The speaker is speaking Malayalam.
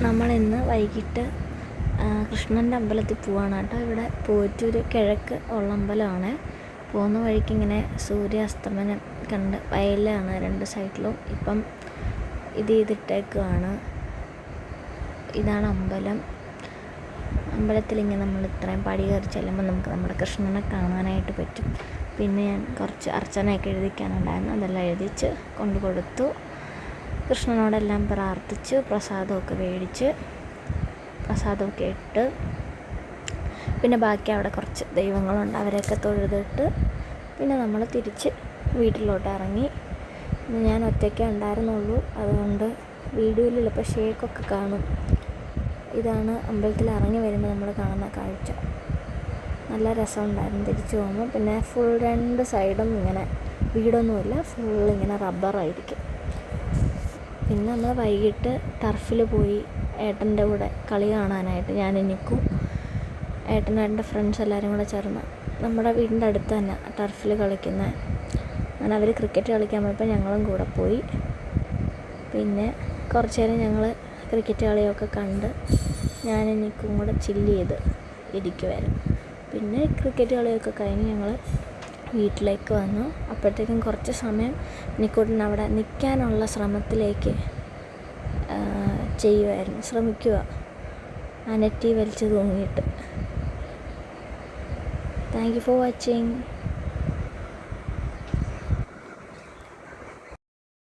നമ്മളിന്ന് വൈകിട്ട് കൃഷ്ണൻ്റെ അമ്പലത്തിൽ പോവാണ് കേട്ടോ. ഇവിടെ പോയിട്ടൊരു കിഴക്ക് ഉള്ള അമ്പലമാണ്. പോകുന്ന വഴിക്ക് ഇങ്ങനെ സൂര്യാസ്തമനം കണ്ട് വയലാണ് രണ്ട് സൈഡിലും. ഇപ്പം ഇത് ചെയ്തിട്ടേക്കുവാണ്. ഇതാണ് അമ്പലം. അമ്പലത്തിലിങ്ങനെ നമ്മൾ ഇത്രയും പടി കയറി ചെല്ലുമ്പോൾ നമുക്ക് നമ്മുടെ കൃഷ്ണനെ കാണാനായിട്ട് പറ്റും. പിന്നെ ഞാൻ കുറച്ച് അർച്ചനയൊക്കെ എഴുതിക്കാനുണ്ടായിരുന്നു, അതെല്ലാം എഴുതിച്ച് കൊണ്ടു കൊടുത്തു. കൃഷ്ണനോടെല്ലാം പ്രാർത്ഥിച്ച് പ്രസാദമൊക്കെ മേടിച്ച് പ്രസാദമൊക്കെ ഇട്ട്, പിന്നെ ബാക്കി അവിടെ കുറച്ച് ദൈവങ്ങളുണ്ട്, അവരെയൊക്കെ തൊഴുതിട്ട് പിന്നെ നമ്മൾ തിരിച്ച് വീട്ടിലോട്ട് ഇറങ്ങി. ഞാൻ ഒറ്റയ്ക്കേ ഉണ്ടായിരുന്നുള്ളൂ, അതുകൊണ്ട് വീഡിയോയിൽ ചിലപ്പോൾ ഷേക്കൊക്കെ കാണും. ഇതാണ് അമ്പലത്തിൽ ഇറങ്ങി വരുമ്പോൾ നമ്മൾ കാണുന്ന കാഴ്ച. നല്ല രസമുണ്ടായിരുന്നു തിരിച്ചു പോകുമ്പോൾ. പിന്നെ ഫുൾ രണ്ട് സൈഡും ഇങ്ങനെ വീടൊന്നുമില്ല, ഫുൾ ഇങ്ങനെ റബ്ബറായിരിക്കും. പിന്നെ നമ്മൾ വൈകിട്ട് ടർഫിൽ പോയി ഏട്ടൻ്റെ കൂടെ കളി കാണാനായിട്ട്. ഞാൻ എനിക്കും ഏട്ടൻ്റെ ഫ്രണ്ട്സ് എല്ലാവരും കൂടെ ചേർന്ന്, നമ്മുടെ വീടിൻ്റെ അടുത്ത് തന്നെ ടർഫിൽ കളിക്കുന്നത്. അങ്ങനെ അവർ ക്രിക്കറ്റ് കളിക്കാൻ പോയപ്പോൾ ഞങ്ങളും കൂടെ പോയി. പിന്നെ കുറച്ച് നേരം ഞങ്ങൾ ക്രിക്കറ്റ് കളിയൊക്കെ കണ്ട് ഞാൻ എനിക്കും കൂടെ ചില്ല് ചെയ്ത് ഇരിക്കുമായിരുന്നു. പിന്നെ ക്രിക്കറ്റ് കളിയൊക്കെ കഴിഞ്ഞ് ഞങ്ങൾ വീട്ടിലേക്ക് വന്നു. അപ്പോഴത്തേക്കും കുറച്ച് സമയം നിക്കൂട്ടിന് അവിടെ നിൽക്കാനുള്ള ശ്രമത്തിലേക്ക് ശ്രമിക്കുക, ആ നെറ്റി വലിച്ച് തൂങ്ങിയിട്ട്. Thank you for watching.